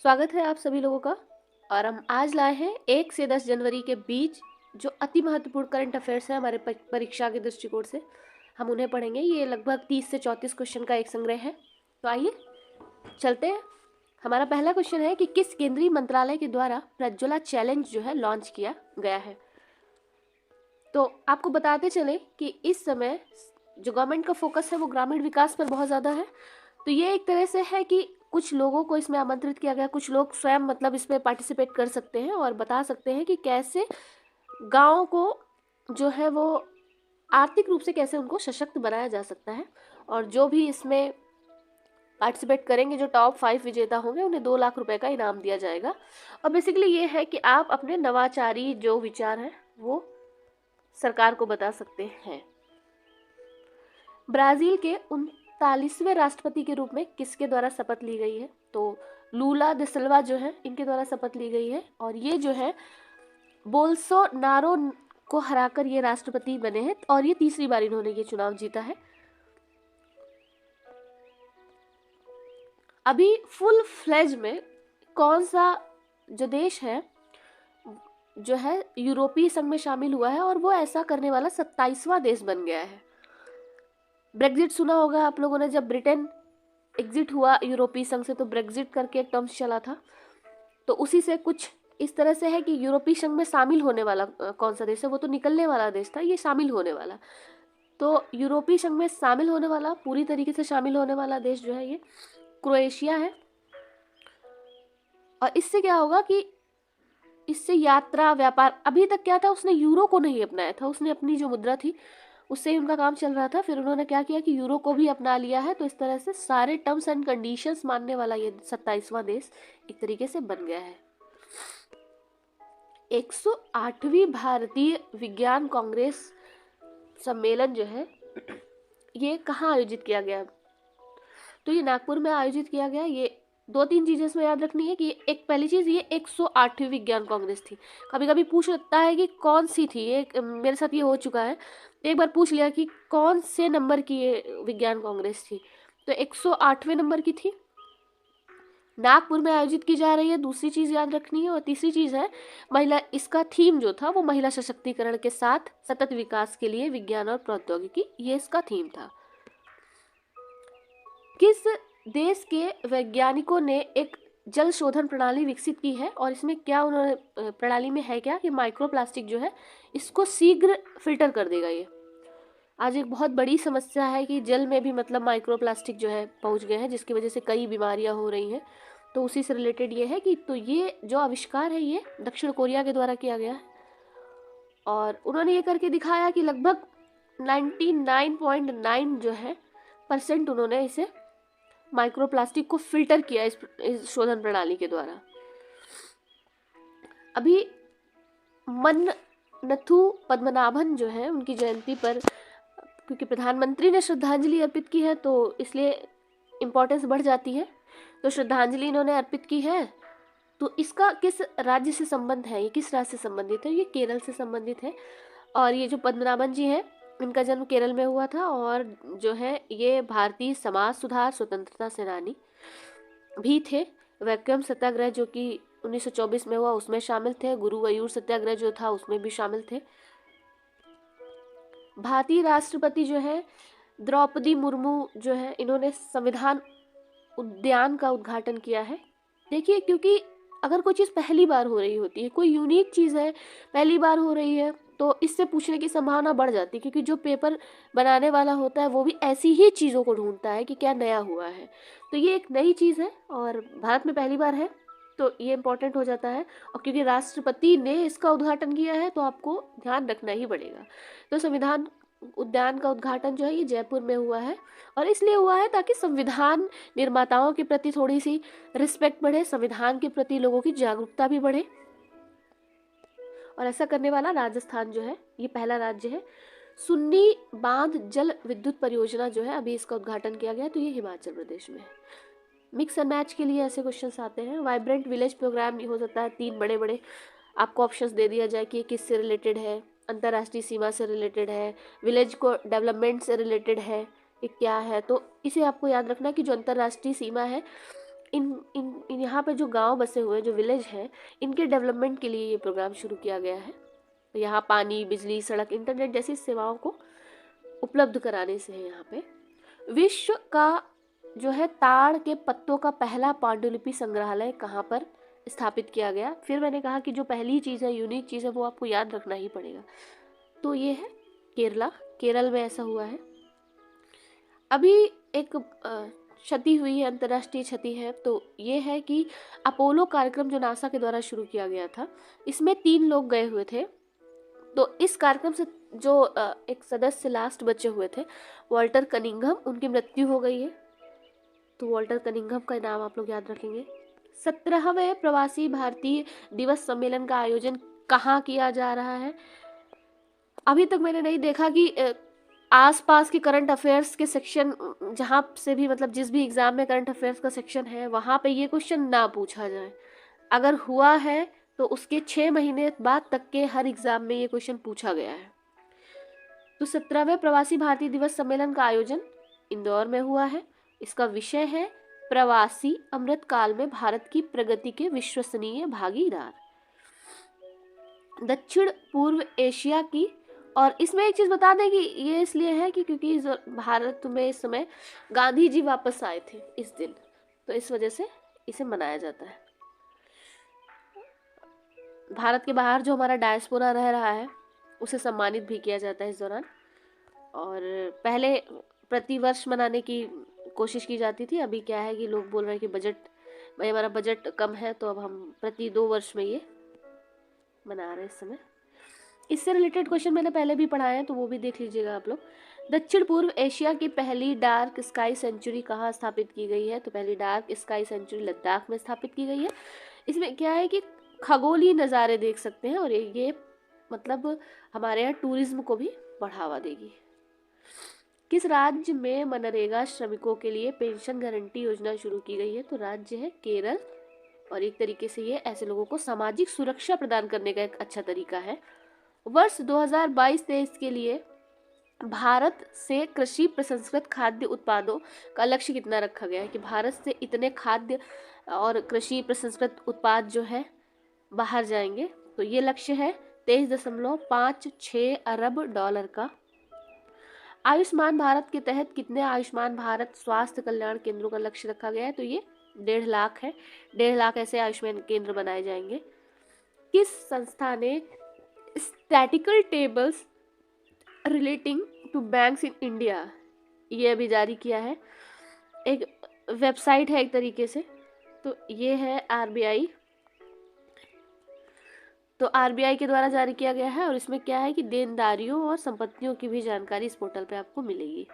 स्वागत है आप सभी लोगों का। और हम आज लाए हैं 1 से 10 जनवरी के बीच जो अति महत्वपूर्ण करंट अफेयर्स है हमारे परीक्षा के दृष्टिकोण से, हम उन्हें पढ़ेंगे। ये लगभग 30 से 34 क्वेश्चन का एक संग्रह है। तो आइए चलते हैं। हमारा पहला क्वेश्चन है कि किस केंद्रीय मंत्रालय के द्वारा प्रज्वला चैलेंज जो है लॉन्च किया गया है। तो आपको बताते चले कि इस समय जो गवर्नमेंट का फोकस है वो ग्रामीण विकास पर बहुत ज़्यादा है। तो ये एक तरह से है कि कुछ लोगों को इसमें आमंत्रित किया गया, कुछ लोग स्वयं मतलब इसमें पार्टिसिपेट कर सकते हैं और बता सकते हैं कि कैसे गाँव को जो है वो आर्थिक रूप से कैसे उनको सशक्त बनाया जा सकता है। और जो भी इसमें पार्टिसिपेट करेंगे, जो टॉप 5 विजेता होंगे, उन्हें 2 लाख रुपए का इनाम दिया जाएगा। और बेसिकली ये है कि आप अपने नवाचारी जो विचार हैं वो सरकार को बता सकते हैं। ब्राज़ील के 39वें राष्ट्रपति के रूप में किसके द्वारा शपथ ली गई है? तो लूला दा सिल्वा जो है इनके द्वारा शपथ ली गई है। और ये जो है बोल्सोनारो को हराकर ये राष्ट्रपति बने हैं और ये तीसरी बार इन्होंने ये चुनाव जीता है। अभी फुल फ्लेज में कौन सा जो देश है जो है यूरोपीय संघ में शामिल हुआ है और वो ऐसा करने वाला 27वां देश बन गया है। ब्रेग्जिट सुना होगा आप लोगों ने, जब ब्रिटेन एग्जिट हुआ यूरोपीय संघ से तो ब्रेग्जिट करके एक टर्म्स चला था। तो उसी से कुछ इस तरह से है कि यूरोपीय संघ में शामिल होने वाला कौन सा देश है, वो तो निकलने वाला देश था, ये शामिल होने वाला। तो यूरोपीय संघ में शामिल होने वाला, पूरी तरीके से शामिल होने वाला देश जो है ये क्रोएशिया है। और इससे क्या होगा कि इससे यात्रा व्यापार, अभी तक क्या था, उसने यूरो को नहीं अपनाया था, उसने अपनी जो मुद्रा थी उससे ही उनका काम चल रहा था। फिर उन्होंने क्या किया कि यूरो को भी अपना लिया है। तो इस तरह से सारे टर्म्स एंड कंडीशंस मानने वाला ये 27वां देश एक तरीके से बन गया है। 108वीं भारतीय विज्ञान कांग्रेस सम्मेलन जो है ये कहाँ आयोजित किया गया? तो ये नागपुर में आयोजित किया गया। ये 2-3 चीज़ें इसमें याद रखनी है कि एक पहली चीज़, ये 108वीं विज्ञान कांग्रेस थी। कभी कभी पूछ सकता है कि कौन सी थी, ये मेरे साथ ये हो चुका है, एक बार पूछ लिया कि कौन से नंबर की ये विज्ञान कांग्रेस थी। तो 108वें नंबर की थी, नागपुर में आयोजित की जा रही है, दूसरी चीज़ याद रखनी है। और तीसरी चीज़ है महिला, इसका थीम जो था वो महिला सशक्तिकरण के साथ सतत विकास के लिए विज्ञान और प्रौद्योगिकी, ये इसका थीम था। किस देश के वैज्ञानिकों ने एक जल शोधन प्रणाली विकसित की है? और इसमें क्या उन्होंने प्रणाली में है क्या कि माइक्रो प्लास्टिक जो है इसको शीघ्र फिल्टर कर देगा। ये आज एक बहुत बड़ी समस्या है कि जल में भी मतलब माइक्रो प्लास्टिक जो है पहुंच गए हैं, जिसकी वजह से कई बीमारियां हो रही हैं। तो उसी से रिलेटेड ये है कि तो ये जो आविष्कार है ये दक्षिण कोरिया के द्वारा किया गया है। और उन्होंने ये करके दिखाया कि लगभग 99.9 जो है % उन्होंने इसे माइक्रोप्लास्टिक को फिल्टर किया इस शोधन प्रणाली के द्वारा। अभी मन्नथु पद्मनाभन जो है उनकी जयंती पर, क्योंकि प्रधानमंत्री ने श्रद्धांजलि अर्पित की है तो इसलिए इम्पोर्टेंस बढ़ जाती है। तो श्रद्धांजलि इन्होंने अर्पित की है। तो इसका किस राज्य से संबंध है, ये किस राज्य से संबंधित है? ये केरल से संबंधित है। और ये जो पद्मनाभन जी हैं इनका जन्म केरल में हुआ था और जो है ये भारतीय समाज सुधार स्वतंत्रता सेनानी भी थे। वैक्यूम सत्याग्रह जो कि 1924 में हुआ उसमें शामिल थे। गुरुवायूर सत्याग्रह जो था उसमें भी शामिल थे। भारतीय राष्ट्रपति जो है द्रौपदी मुर्मू जो है इन्होंने संविधान उद्यान का उद्घाटन किया है। देखिए, क्योंकि अगर कोई चीज़ पहली बार हो रही होती है, कोई यूनिक चीज़ है, पहली बार हो रही है, तो इससे पूछने की संभावना बढ़ जाती है, क्योंकि जो पेपर बनाने वाला होता है वो भी ऐसी ही चीज़ों को ढूंढता है कि क्या नया हुआ है। तो ये एक नई चीज़ है और भारत में पहली बार है, तो ये इम्पोर्टेंट हो जाता है। और क्योंकि राष्ट्रपति ने इसका उद्घाटन किया है तो आपको ध्यान रखना ही पड़ेगा। तो संविधान उद्यान का उद्घाटन जो है ये जयपुर में हुआ है और इसलिए हुआ है ताकि संविधान निर्माताओं के प्रति थोड़ी सी रिस्पेक्ट बढ़े, संविधान के प्रति लोगों की जागरूकता भी बढ़े। और ऐसा करने वाला राजस्थान जो है ये पहला राज्य है। सुन्नी बांध जल विद्युत परियोजना जो है अभी इसका उद्घाटन किया गया, तो ये हिमाचल प्रदेश में है। मिक्स एंड मैच के लिए ऐसे क्वेश्चंस आते हैं। वाइब्रेंट विलेज प्रोग्राम हो सकता है 3 बड़े बड़े आपको ऑप्शंस दे दिया जाए कि ये किससे रिलेटेड है, अंतर्राष्ट्रीय सीमा से रिलेटेड है, विलेज को डेवलपमेंट से रिलेटेड है, ये क्या है। तो इसे आपको याद रखना कि जो अंतर्राष्ट्रीय सीमा है इन यहाँ पे जो गांव बसे हुए जो विलेज हैं, इनके डेवलपमेंट के लिए ये प्रोग्राम शुरू किया गया है। तो यहाँ पानी, बिजली, सड़क, इंटरनेट जैसी सेवाओं को उपलब्ध कराने से है। यहाँ पे विश्व का जो है ताड़ के पत्तों का पहला पांडुलिपि संग्रहालय कहाँ पर स्थापित किया गया। फिर मैंने कहा कि जो पहली चीज़ है, यूनिक चीज़ है, वो आपको याद रखना ही पड़ेगा। तो ये है केरला, केरल में ऐसा हुआ है। अभी एक क्षति हुई है, अंतर्राष्ट्रीय क्षति है। तो ये है कि अपोलो कार्यक्रम जो नासा के द्वारा शुरू किया गया था, इसमें 3 लोग गए हुए थे। तो इस कार्यक्रम से जो एक सदस्य लास्ट बचे हुए थे, वॉल्टर कनिंघम, उनकी मृत्यु हो गई है। तो वॉल्टर कनिंघम का नाम आप लोग याद रखेंगे। 17वें प्रवासी भारतीय दिवस सम्मेलन का आयोजन कहाँ किया जा रहा है? अभी तक मैंने नहीं देखा कि आसपास के करंट अफेयर्स के सेक्शन, जहाँ से भी मतलब जिस भी एग्जाम में करंट अफेयर्स का सेक्शन है, वहाँ पे ये क्वेश्चन ना पूछा जाए। अगर हुआ है तो उसके 6 महीने बाद तक के हर एग्जाम में ये क्वेश्चन पूछा गया है। तो 17वें प्रवासी भारतीय दिवस सम्मेलन का आयोजन इंदौर में हुआ है। इसका विषय है प्रवासी अमृत काल में भारत की प्रगति के विश्वसनीय भागीदार। दक्षिण पूर्व एशिया की, और इसमें एक चीज़ बता दें कि ये इसलिए है कि क्योंकि भारत में इस समय गांधी जी वापस आए थे इस दिन, तो इस वजह से इसे मनाया जाता है। भारत के बाहर जो हमारा डायस्पोरा रह रहा है, उसे सम्मानित भी किया जाता है इस दौरान। और पहले प्रतिवर्ष मनाने की कोशिश की जाती थी। अभी क्या है कि लोग बोल रहे हैं कि भाई हमारा बजट कम है, तो अब हम प्रति 2 वर्ष में ये मना रहे हैं इस समय। इससे रिलेटेड क्वेश्चन मैंने पहले भी पढ़ाए हैं, तो वो भी देख लीजिएगा आप लोग। दक्षिण पूर्व एशिया की पहली डार्क स्काई सेंचुरी कहाँ स्थापित की गई है? तो पहली डार्क स्काई सेंचुरी लद्दाख में स्थापित की गई है। इसमें क्या है कि खगोलीय नज़ारे देख सकते हैं, और ये मतलब हमारे यहाँ टूरिज्म को भी बढ़ावा देगी। किस राज्य में मनरेगा श्रमिकों के लिए पेंशन गारंटी योजना शुरू की गई है? तो राज्य है केरल। और एक तरीके से ये ऐसे लोगों को सामाजिक सुरक्षा प्रदान करने का एक अच्छा तरीका है। वर्ष 2022-23 के लिए भारत से कृषि प्रसंस्कृत खाद्य उत्पादों का लक्ष्य कितना रखा गया है? कि भारत से इतने खाद्य और कृषि प्रसंस्कृत उत्पाद जो है बाहर जाएंगे। तो ये लक्ष्य है 23.56 अरब डॉलर का। आयुष्मान भारत के तहत कितने आयुष्मान भारत स्वास्थ्य कल्याण केंद्रों का लक्ष्य रखा गया है? तो ये 1.5 लाख है। 1.5 लाख ऐसे आयुष्मान केंद्र बनाए जाएंगे। किस संस्था ने statistical tables relating to banks in India ये अभी जारी किया है? एक वेबसाइट है एक तरीके से। तो ये है आरबीआई। तो आरबीआई के द्वारा जारी किया गया है, और इसमें क्या है कि देनदारियों और संपत्तियों की भी जानकारी इस पोर्टल पे आपको मिलेगी।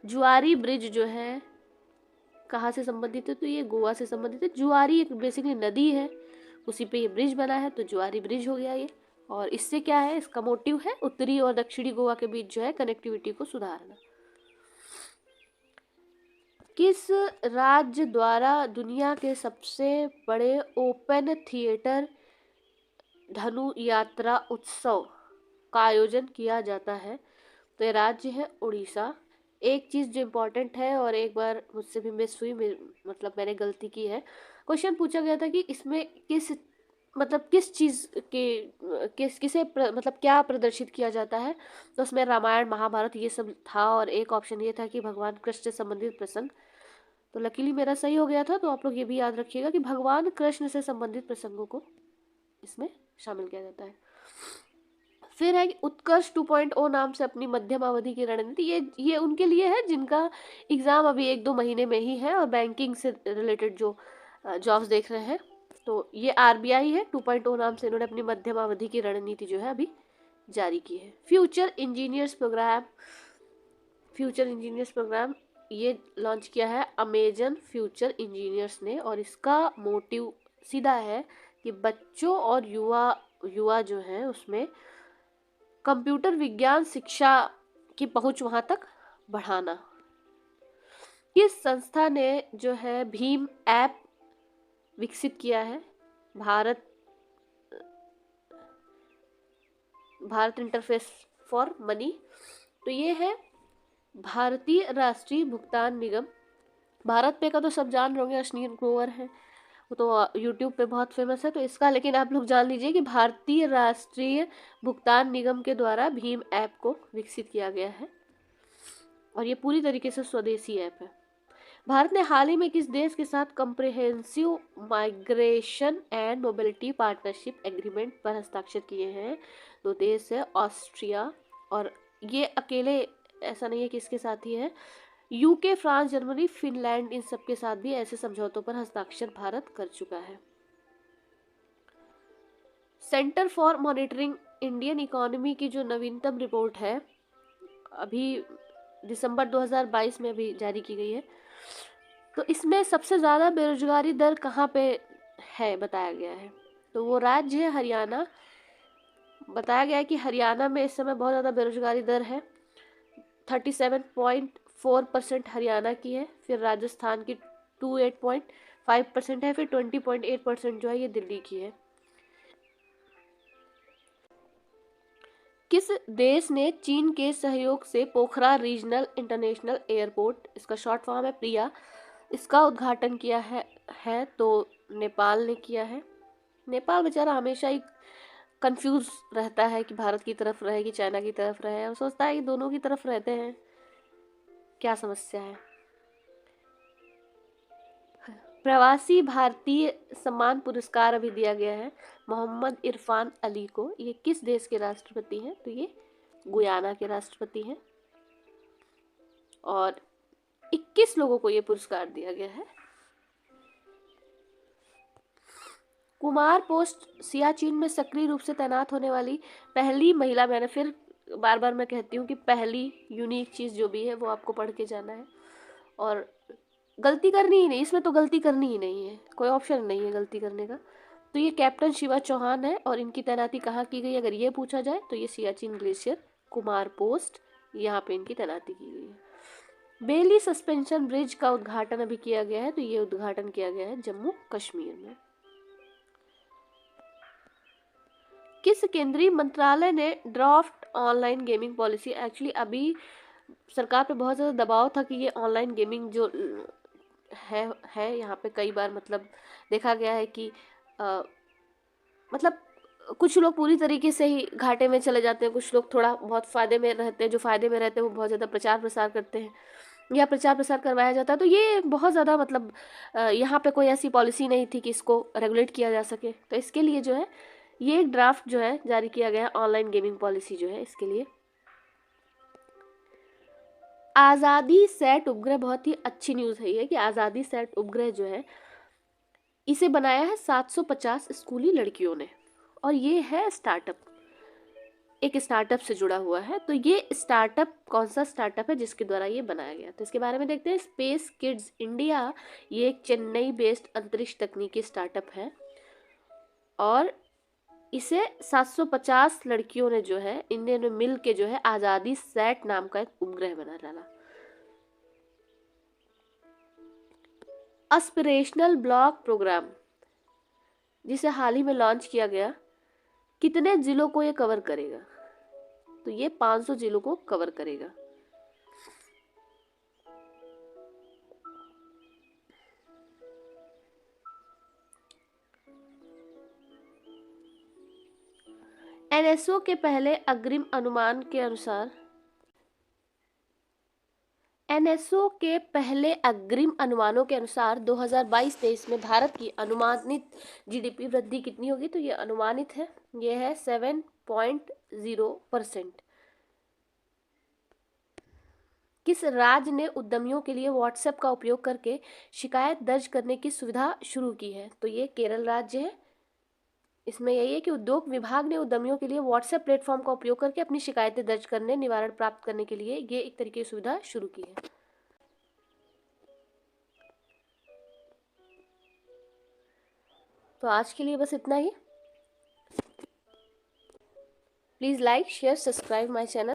जुआरी ब्रिज जो है कहाँ से संबंधित है? तो ये गोवा से संबंधित है। जुआरी एक बेसिकली नदी है, उसी पे ये ब्रिज बना है, तो जुआरी ब्रिज हो गया ये। और इससे क्या है, इसका मोटिव है उत्तरी और दक्षिणी गोवा के बीच जो है कनेक्टिविटी को सुधारना। किस राज्य द्वारा दुनिया के सबसे बड़े ओपन थिएटर धनु यात्रा उत्सव का आयोजन किया जाता है? तो ये राज्य है उड़ीसा। एक चीज़ जो इम्पोर्टेंट है, और एक बार मुझसे भी मिस हुई, मतलब मैंने गलती की है। क्वेश्चन पूछा गया था कि इसमें किस चीज़ के किसे मतलब क्या प्रदर्शित किया जाता है? तो उसमें रामायण, महाभारत ये सब था, और एक ऑप्शन ये था कि भगवान कृष्ण से संबंधित प्रसंग। तो लकीली मेरा सही हो गया था। तो आप लोग ये भी याद रखिएगा कि भगवान कृष्ण से संबंधित प्रसंगों को इसमें शामिल किया जाता है। फिर है कि उत्कर्ष 2.0 नाम से अपनी मध्यम अवधि की रणनीति। ये उनके लिए है जिनका एग्जाम अभी 1-2 महीने में ही है, और बैंकिंग से रिलेटेड जो जॉब्स देख रहे हैं। तो ये आरबीआई है, 2.0 नाम से इन्होंने अपनी मध्यम अवधि की रणनीति जो है अभी जारी की है। फ्यूचर इंजीनियर्स प्रोग्राम ये लॉन्च किया है अमेजन फ्यूचर इंजीनियर्स ने, और इसका मोटिव सीधा है कि बच्चों और युवा जो हैं उसमें कंप्यूटर विज्ञान शिक्षा की पहुंच वहां तक बढ़ाना। किस संस्था ने जो है भीम ऐप विकसित किया है? Bharat interface for money. तो ये है भारतीय राष्ट्रीय भुगतान निगम भारत पे का तो सब जान रहे होंगे, अश्नीर ग्रोवर है, वो तो यूट्यूब पे बहुत फेमस है तो इसका, लेकिन आप लोग जान लीजिए कि भारतीय राष्ट्रीय भुगतान निगम के द्वारा भीम ऐप को विकसित किया गया है और ये पूरी तरीके से स्वदेशी ऐप है। भारत ने हाल ही में किस देश के साथ comprehensive migration and mobility partnership agreement पर हस्ताक्षर किए हैं? दो देश है, ऑस्ट्रिया, और ये अकेले ऐसा नहीं है कि इसके साथ ही है, यूके, फ्रांस, जर्मनी, फिनलैंड, इन सब के साथ भी ऐसे समझौतों पर हस्ताक्षर भारत कर चुका है। Centre for monitoring Indian economy की जो नवीनतम रिपोर्ट है, अभी दिसंबर 2022 में अभी जारी की गई है, तो इसमें सबसे ज़्यादा बेरोजगारी दर कहाँ पे है बताया गया है, तो वो राज्य है हरियाणा। बताया गया है कि हरियाणा में इस समय बहुत ज़्यादा बेरोजगारी दर है, 37.4% हरियाणा की है, फिर राजस्थान की 28.5% है, फिर 20.8% जो है ये दिल्ली की है। किस देश ने चीन के सहयोग से पोखरा रीजनल इंटरनेशनल एयरपोर्ट, इसका शॉर्ट फॉर्म है प्रिया, इसका उद्घाटन किया है तो नेपाल ने किया है। नेपाल बेचारा हमेशा ही कंफ्यूज रहता है कि भारत की तरफ रहे कि चाइना की तरफ रहे, और सोचता है कि दोनों की तरफ रहते हैं, क्या समस्या है। प्रवासी भारतीय सम्मान पुरस्कार अभी दिया गया है मोहम्मद इरफान अली को। ये किस देश के राष्ट्रपति हैं? तो ये गुयाना के राष्ट्रपति हैं और 21 लोगों को ये पुरस्कार दिया गया है। कुमार पोस्ट सियाचिन में सक्रिय रूप से तैनात होने वाली पहली महिला, मैंने फिर बार बार मैं कहती हूँ कि पहली यूनिक चीज़ जो भी है वो आपको पढ़ के जाना है, और गलती करनी ही नहीं, इसमें तो गलती करनी ही नहीं है, कोई ऑप्शन नहीं है गलती करने का। तो ये कैप्टन शिवा चौहान है और इनकी तैनाती कहाँ की गई, अगर ये पूछा जाए तो ये सियाचिन ग्लेशियर कुमार पोस्ट, यहाँ पे इनकी तैनाती की गई है। बेली सस्पेंशन ब्रिज का उद्घाटन अभी किया गया है, तो ये उद्घाटन किया गया है जम्मू कश्मीर में। किस केंद्रीय मंत्रालय ने draft online gaming policy, actually अभी सरकार पे बहुत ज़्यादा दबाव था कि ये ऑनलाइन गेमिंग जो है यहाँ पे कई बार मतलब देखा गया है कि मतलब कुछ लोग पूरी तरीके से ही घाटे में चले जाते हैं, कुछ लोग थोड़ा बहुत फ़ायदे में रहते हैं, जो फ़ायदे में रहते हैं वो बहुत ज़्यादा प्रचार प्रसार करते हैं या प्रचार प्रसार करवाया जाता है, तो ये बहुत ज़्यादा मतलब यहाँ पे कोई ऐसी पॉलिसी नहीं थी कि इसको रेगुलेट किया जा सके, तो इसके लिए जो है ये एक ड्राफ्ट जो है जारी किया गया है ऑनलाइन गेमिंग पॉलिसी जो है इसके लिए। आज़ादी सैट उपग्रह, बहुत ही अच्छी न्यूज़ है ये कि आज़ादी सैट उपग्रह जो है इसे बनाया है 750 स्कूली लड़कियों ने, और ये है स्टार्टअप, एक स्टार्टअप से जुड़ा हुआ है। तो ये स्टार्टअप कौन सा स्टार्टअप है जिसके द्वारा ये बनाया गया, तो इसके बारे में देखते हैं। स्पेस किड्स इंडिया, ये एक चेन्नई बेस्ड अंतरिक्ष तकनीकी स्टार्टअप है और इसे 750 लड़कियों ने जो है इन्होंने मिल के जो है आज़ादी सैट नाम का एक उपग्रह बना डाला। एस्पिरेशनल ब्लॉक प्रोग्राम जिसे हाल ही में लॉन्च किया गया, कितने जिलों को ये कवर करेगा, तो ये 500 जिलों को कवर करेगा। एनएसओ के पहले अग्रिम अनुमान के अनुसार, एनएसओ के पहले अग्रिम अनुमानों के अनुसार 2022-23 में भारत की अनुमानित जीडीपी वृद्धि कितनी होगी, तो ये अनुमानित है, ये है 7.0%। किस राज्य ने उद्यमियों के लिए व्हाट्सएप का उपयोग करके शिकायत दर्ज करने की सुविधा शुरू की है, तो ये केरल राज्य है। इसमें यही है कि उद्योग विभाग ने उद्यमियों के लिए व्हाट्सएप प्लेटफॉर्म का उपयोग करके अपनी शिकायतें दर्ज करने, निवारण प्राप्त करने के लिए ये एक तरीके की सुविधा शुरू की है। तो आज के लिए बस इतना ही। Please like, share, subscribe my channel.